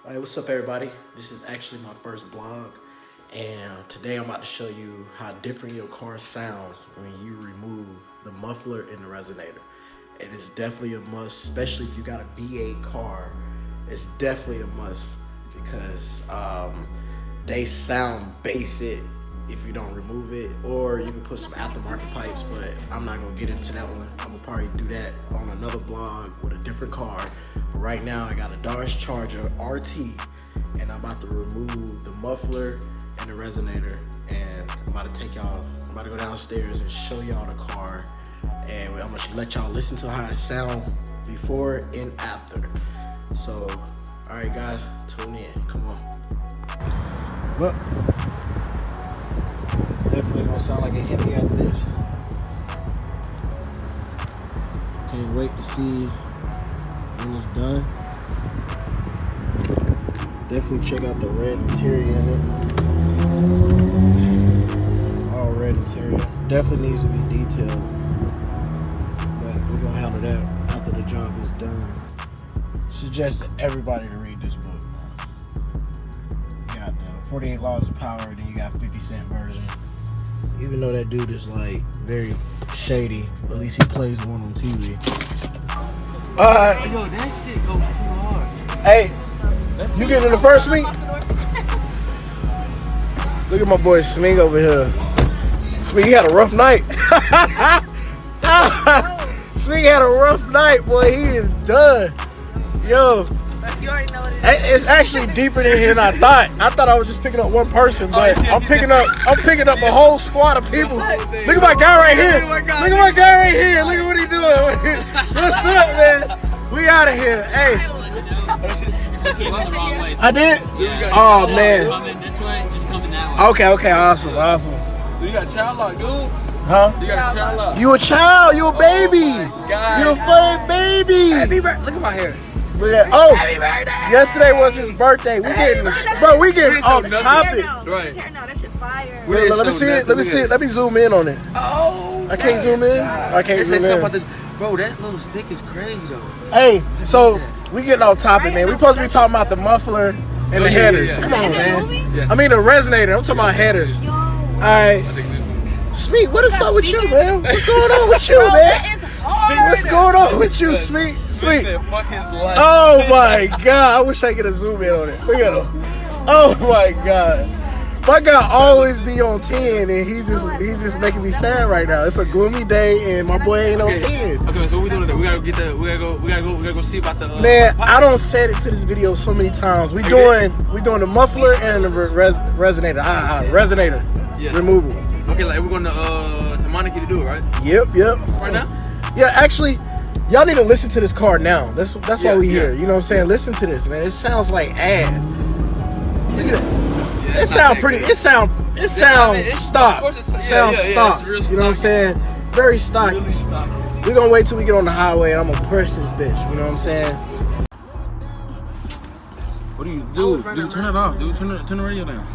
Alright, what's up everybody? This is actually my first vlog, and today I'm about to show you how different your car sounds when you remove the muffler and the resonator. It is definitely a must, especially if you got a V8 car. It's definitely a must because they sound basic if you don't remove it, or you can put some aftermarket pipes, but I'm not gonna get into that one. I'm gonna probably do that on another vlog with a different car. But right now I got a Dodge Charger RT, and I'm about to remove the muffler and the resonator, and I'm about to go downstairs and show y'all the car, and I'm gonna let y'all listen to how it sounds before and after. So, all right guys, tune in, come on. Look. It's definitely gonna sound like a Hemi after this. Can't wait to see when it's done. Definitely check out the red interior in it. All red interior. Definitely needs to be detailed, but we're gonna handle that after the job is done. Suggest everybody to read this book. You got the 48 Laws of Power, then you got 50 Cent version. Even though that dude is like very shady, at least he plays one on TV. Yo, that shit goes too hard. Hey, you getting in the first week? Look at my boy Smink over here. Smink, he had a rough night. Smink had a rough night, boy. He is done. Yo. You already know what it is. It's actually deeper than here than I thought. I thought I was just picking up one person, but I'm picking up a whole squad of people. Look at my guy right here. Look at my guy right here. Look at what he doing. What's up, man? We out of here. Hey. I did? Oh man. Coming this way, just coming that way. Okay, awesome. You got child lock, dude. Huh? You got a child lock. You a child, you a baby. God. You a fun baby. Look at my hair. Happy birthday! Yesterday was his birthday. We getting off topic. Right. No, that shit fire. Let me see it. Let me zoom in on it. Oh. I can't zoom in. I can't zoom in. Bro, that little stick is crazy though. Hey, so we getting off topic, man. We supposed to be talking about the muffler and the headers. Come on, man. I mean the resonator. I'm talking about headers. All right. Smink, what is up with you, man? What's going on with you, man? What's going on with you, Smink? Oh my God! I wish I could have zoomed in on it. Look at him. Oh my God! My guy always be on 10, and he's just making me sad right now. It's a gloomy day, and my boy ain't on 10. Okay, so what we doing today? We gotta go see about the. Man, I don't said it to this video so many times. We doing the muffler and the resonator. Resonator removal. Okay, like we're going to Monica to do it, right? Yep. Right now? Yeah, actually, y'all need to listen to this car now. That's why we here. You know what I'm saying? Listen to this, man. It sounds like ass. Look at that. Yeah, it sounds pretty. It sounds stock. It sounds stock. You know what I'm saying? Very stocky. We're gonna wait till we get on the highway, and I'm gonna press this bitch. You know what I'm saying? What do you do? Dude, turn it off. Dude, turn the radio down.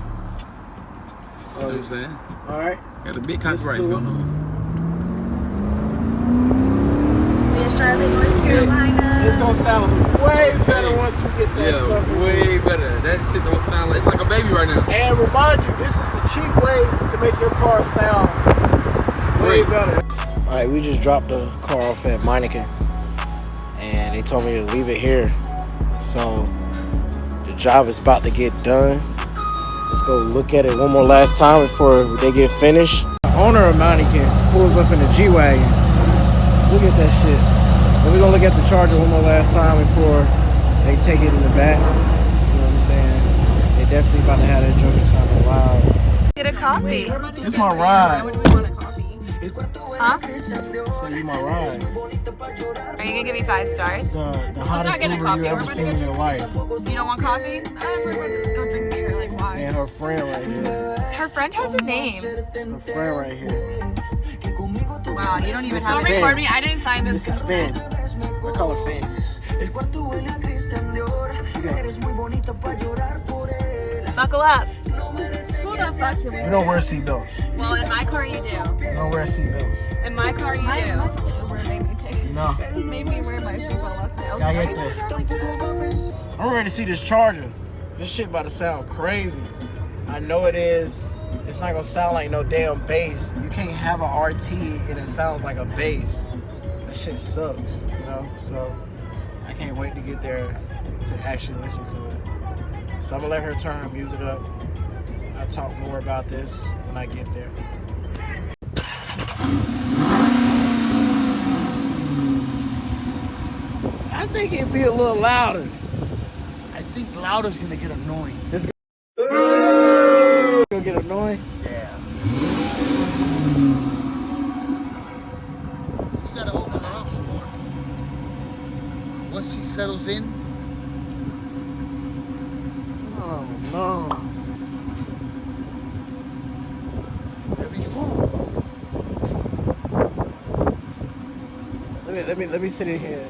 You know what I'm saying? All right. Got a big copyright going on. Charlotte, North Carolina. It's gonna sound way better once we get that stuff. Way better. That shit don't sound like it's like a baby right now. And remind you, this is the cheap way to make your car sound way better. All right, we just dropped the car off at Meineken, and they told me to leave it here. So the job is about to get done. Let's go look at it one more last time before they get finished. The owner of Meineken pulls up in the G-Wagon. Look at that shit. And we're gonna look at the Charger one more last time before they take it in the back. You know what I'm saying? They definitely about to have that joint sounding loud. Get a coffee. It's my ride. When we want a coffee. Huh? So you my ride. Are you gonna give me 5 stars? The hottest Uber you ever seen in your life. You don't want coffee? I don't drink beer. Like why? And her friend right here. Her friend has a name. Her friend right here. Wow, you don't even have to record me. I didn't sign this. This is Finn. I call her Finn. Buckle up. You don't wear seatbelts. Well, in my car you do. You don't wear seatbelts. In my car you do. No. Made me wear my seatbelt last night. Gotta get this. I'm ready to see this Charger. This shit about to sound crazy. I know it is. It's not gonna sound like no damn bass. You can't have an RT and it sounds like a bass. That shit sucks, you know? So I can't wait to get there to actually listen to it. So I'm gonna let her turn her music up. I'll talk more about this when I get there. I think it'd be a little louder. I think louder's gonna get annoying. It's gonna get annoying? Yeah. You gotta open her up some more. Once she settles in. Oh no. Whatever you want. Let me sit in here.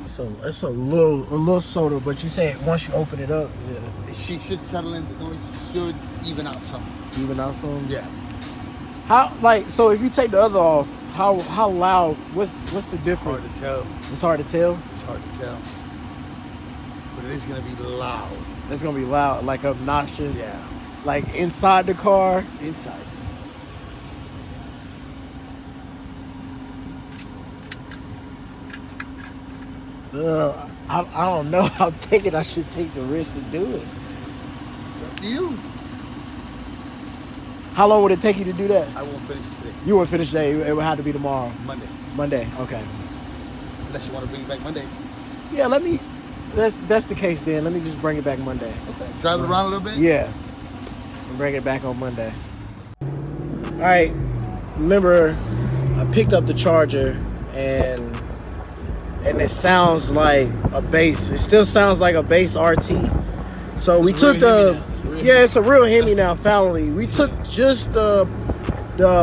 So it's a little soda, but you say once you open it up, yeah. She should settle in. The noise should even out some. Even out some? Yeah. How, like, so if you take the other off, how loud, what's the difference? Hard to tell. It's hard to tell? It's hard to tell. But it is gonna be loud. It's gonna be loud, like obnoxious. Yeah. Like inside the car. Inside. I don't know. I'm thinking I should take the risk to do it. It's up to you. How long would it take you to do that? I won't finish today. You won't finish today. It would have to be tomorrow. Monday. Okay. Unless you want to bring it back Monday. Yeah, let me. That's the case then. Let me just bring it back Monday. Okay. Drive it around a little bit? Yeah. And bring it back on Monday. All right. Remember, I picked up the charger and it sounds like a bass. It still sounds like a bass RT. So we took the. Yeah, it's a real Hemi now, finally. We took just the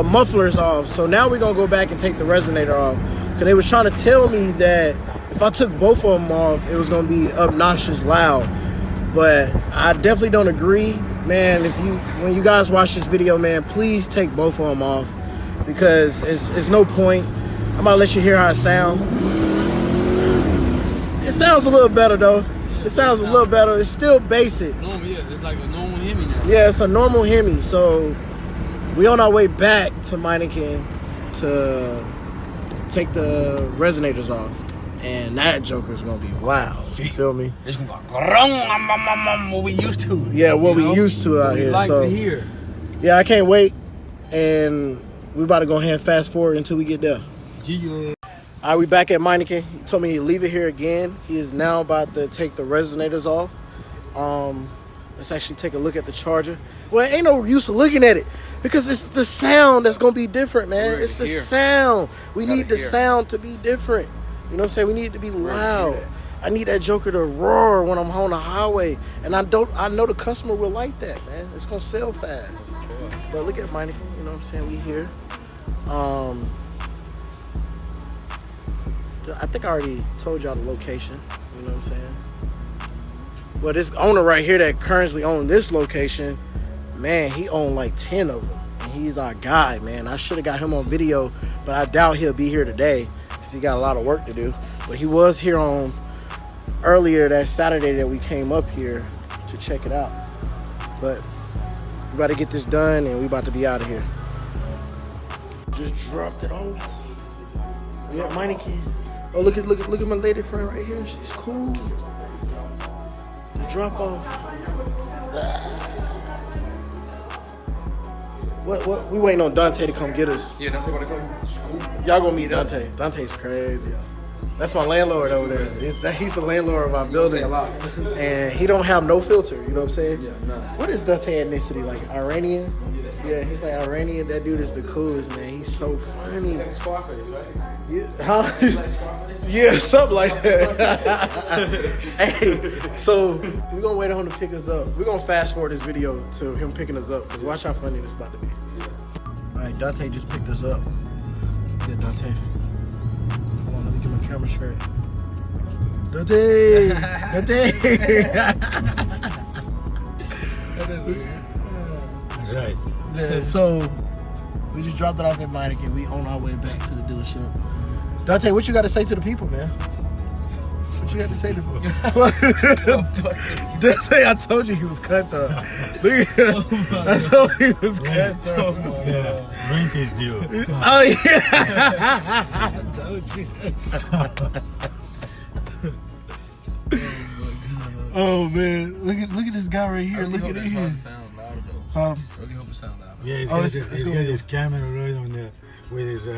mufflers off. So now we're going to go back and take the resonator off. Because they was trying to tell me that if I took both of them off, it was going to be obnoxious loud. But I definitely don't agree. Man, when you guys watch this video, man, please take both of them off. Because it's no point. I'm going to let you hear how it sounds. It sounds a little better, though. It sounds a little better. It's still basic. Normal, yeah. It's like a normal Hemi now. Yeah, it's a normal Hemi. So we on our way back to Meineken to take the resonators off. And that joker's going to be loud. You feel me? It's going to be what we used to. Yeah, what we used to out here. Like so, to hear. Yeah, I can't wait. And we about to go ahead and fast forward until we get there. All right, we back at Meineken. He told me he'd leave it here again. He is now about to take the resonators off. Let's actually take a look at the charger. Well, ain't no use of looking at it because it's the sound that's going to be different, man. It's the sound. We need the sound to be different. You know what I'm saying? We need it to be loud. I need that joker to roar when I'm on the highway. And I know the customer will like that, man. It's going to sell fast. But look at Meineken. You know what I'm saying? We here. I think I already told y'all the location. You know what I'm saying? Well, this owner right here that currently owns this location, man, he owned like 10 of them. And he's our guy, man. I should have got him on video, but I doubt he'll be here today because he got a lot of work to do. But he was here on earlier that Saturday that we came up here to check it out. But we about to get this done and we about to be out of here. Just dropped it off. Yeah, Meineken. Oh, look at my lady friend right here. She's cool. The drop off. What? We waiting on Dante to come get us. Yeah, Dante about to come. Y'all gonna meet Dante. Dante's crazy. That's my landlord over there. He's the landlord of our building. And he don't have no filter, you know what I'm saying? Yeah, nah. What is Dante ethnicity? Like Iranian? Yeah, he's like Iranian. That dude is the coolest, man. He's so funny. Like Scarface, right? Yeah, huh? Yeah, something like that. Hey, so we're gonna wait on him to pick us up. We're gonna fast forward this video to him picking us up, because watch how funny this is about to be. Yeah. Alright, Dante just picked us up. Yeah, Dante. Hold on, let me get my camera straight. Dante! Dante! That's right. Yeah, so we just dropped it off at Meineken. We on our way back to the dealership. Dante, what you got to say to the people, man? What you had to say that for? Just say I told you he was cutthroat. Look at him. I told you he was cutthroat. Yeah, rent is due. Oh yeah. I told you. Oh man, look at this guy right here. Look at it here. Sound louder though. Really hope it sound louder. Yeah, he's got his camera right on there with his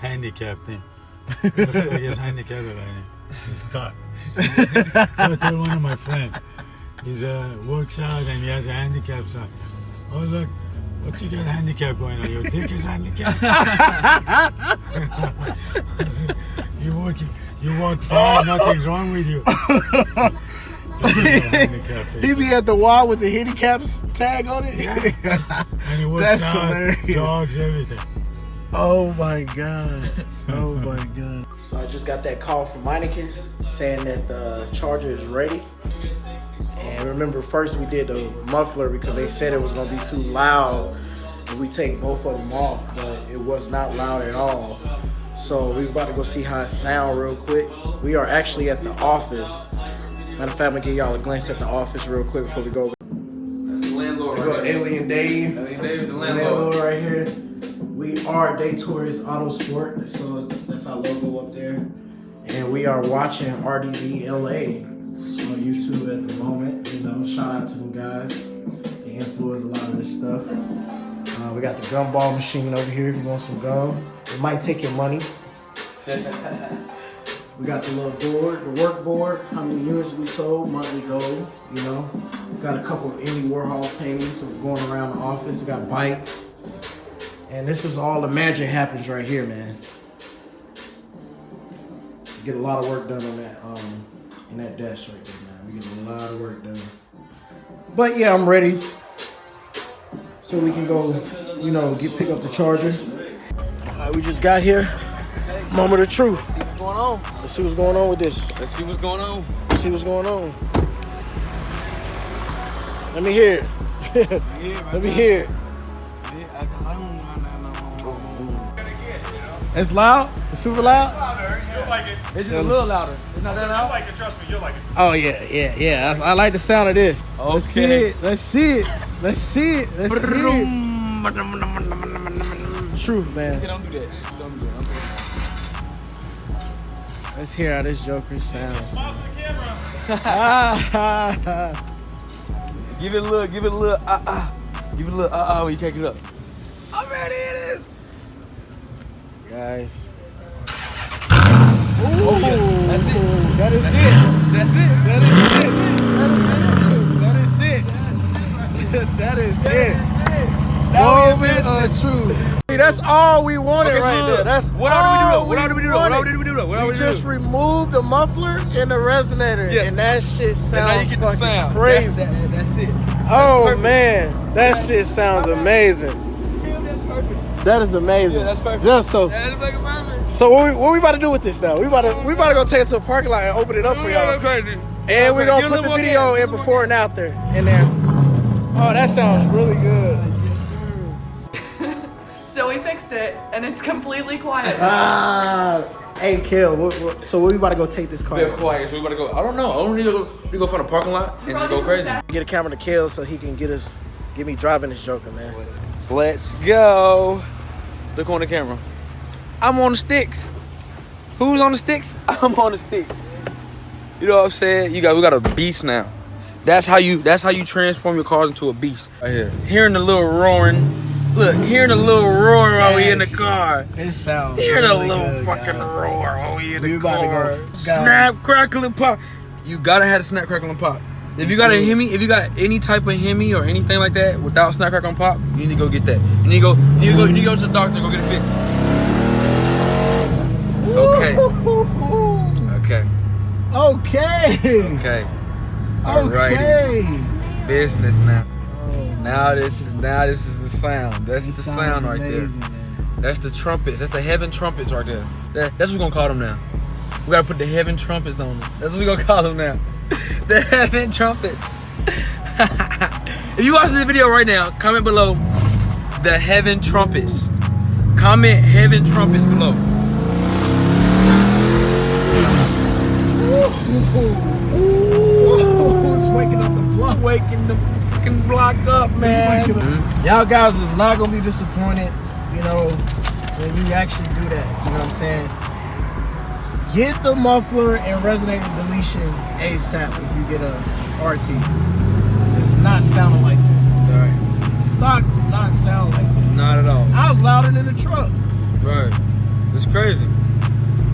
handicap thing. Looks like he's handicapped right now. He's caught. So I told one of my friends, he works out and he has a handicap sign. Oh look, what you got handicap going on? Your dick is handicapped. I said, you walk fine, nothing's wrong with you. He be at the wall with the handicaps tag on it. Yeah. And he works out, hilarious. Dogs, everything. Oh my god. Oh my god. So I just got that call from Meineken saying that the charger is ready. And remember, first we did the muffler because they said it was gonna be too loud if we take both of them off, but it was not loud at all. So we're about to go see how it sounds real quick. We are actually at the office. Matter of fact, I'm gonna give y'all a glance at the office real quick before we go. That's the landlord. There go Alien Dave. Alien Dave is the Landlord right here. We are Daytorius AUTOSPORT, so that's our logo up there. And we are watching RDV LA on YouTube at the moment. You know, shout out to them guys. They influence a lot of this stuff. We got the gumball machine over here if you want some gum. It might take your money. We got the little board, the work board, how many units we sold, monthly goal, you know. Got a couple of Andy Warhol paintings so going around the office. We got bikes. And this is all the magic happens right here, man. Get a lot of work done on that, in that desk right there, man. We get a lot of work done. But yeah, I'm ready. So we can go, you know, pick up the charger. All right, we just got here. Moment of truth. What's going on? Let's see what's going on with this. Let's see what's going on. Let's see what's going on. Let me hear it. Let me hear it. It's loud? It's super loud? You'll like it. It's just a little louder. It's not that You'll loud? like it, trust me, you'll like it. Oh yeah. I like the sound of this. Let's see it. Let's see it. Let's see it. Let's see it. Truth, man. Don't do that. Don't do that. Let's hear how this Joker sounds. Smile for the camera. Give it a little, Give it a little, when you can't get up. I'm ready, it is. Guys. Oh, yeah. That's it. That is it. That's it. That is it. Moment of truth. That's all we wanted right there. That's what all What did we do? We just removed the muffler and the resonator, Yes. and that shit And now you sounds get the fucking sound. crazy. That's it. Oh perfect. man, that shit sounds amazing. That's perfect. That is amazing. Yeah, that's perfect. Just so. That's fucking perfect. So what we about to do with this now? We about to go take it to a parking lot and open it up for y'all. Crazy. And we're gonna put the video in before and after in there. Oh, that sounds really good. So we fixed it, and it's completely quiet. Hey, Kel, so where we about to go take this car? They're quiet, so we about to go. I don't know. I don't need to go find a parking lot and just go crazy. Get a camera to Kel so he can get me driving this Joker, man. Let's go. Look on the camera. I'm on the sticks. Who's on the sticks? I'm on the sticks. You know what I'm saying? We got a beast now. That's how you transform your cars into a beast. Right here. Hearing the little roaring. Look, hearing the little roar while we in the car. It sounds Hearing really the little good, fucking guys. roar while we in the About to car. go, Snap, crackle, and pop. You gotta have the snap, crackle, and pop. If you got a Hemi, if you got any type of Hemi or anything like that without snap, crackle, and pop, you need to go get that. You need to go to the doctor and go get it fixed. Okay. Alrighty. Business now. Now this is the sound. That's the sound right there. That's the trumpets. That's the heaven trumpets right there. That's what we're gonna call them now. We gotta put the heaven trumpets on them. That's what we're gonna call them now. The heaven trumpets. If you watching the video right now, comment below the heaven trumpets. Comment heaven trumpets below. particular. Y'all guys is not gonna be disappointed, you know, when you actually do that. You know what I'm saying? Get the muffler and resonator deletion ASAP if you get a RT. It's not sounding like this. Right. Stock do not sound like this. Not at all. I was louder than the truck. Right. It's crazy.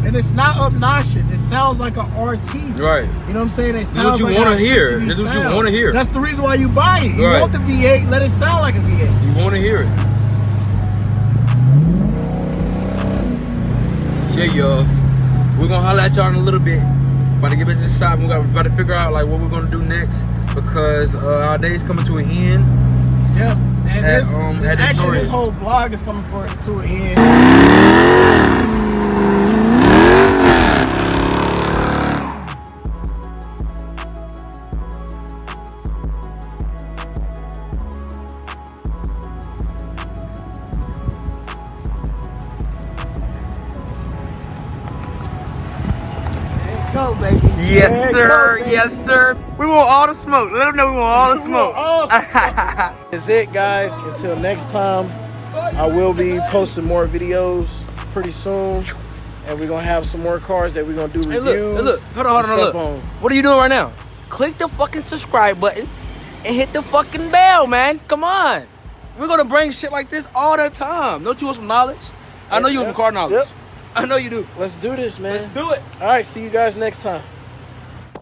And it's not obnoxious. It sounds like an RT. Right. You know what I'm saying? It This is sounds what you like want how to it hear. should This is what you sound. want to hear. That's the reason why you buy it. You Right. want the V8, let it sound like a V8. You want to hear it. Yeah, y'all. We're going to holler at y'all in a little bit. About to get back to the shop. We're about to figure out like what we're going to do next. Because our day's coming to an end. Yep. And At, this at actually, Daytorius. this whole vlog is coming to an end. Go, baby. Yes, There you sir. go, baby. Yes, sir. We want all the smoke. Let them know we want all the smoke. That's it, guys. Until next time, I will be posting more videos pretty soon. And we're going to have some more cars that we're going to do reviews. Hey, look. Hold on, stuff look. What are you doing right now? Click the fucking subscribe button and hit the fucking bell, man. Come on. We're going to bring shit like this all the time. Don't you want some knowledge? I know you want some car knowledge. Yep. I know you do. Let's do this, man. Let's do it. All right, see you guys next time.